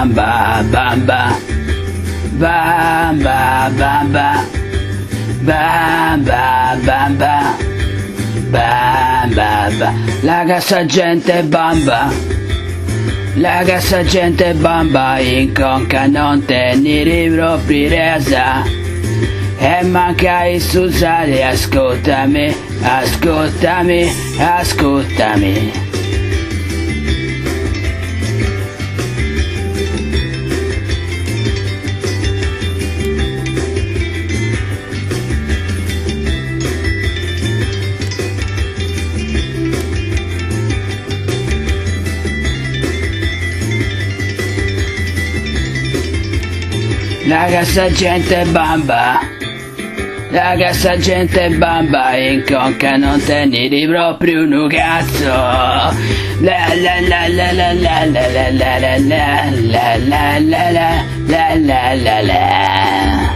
bamba, bamba, bamba, bamba, bamba, bamba, bamba, la cassa gente bamba, la cassa gente bamba, in conca non tenere proprio resa, e manca il susale, ascoltami, ascoltami, ascoltami. La cassa gente bamba, la cassa gente bamba, in conca non tenere proprio un cazzo. La la la la la la la la la la la la la la la la la la.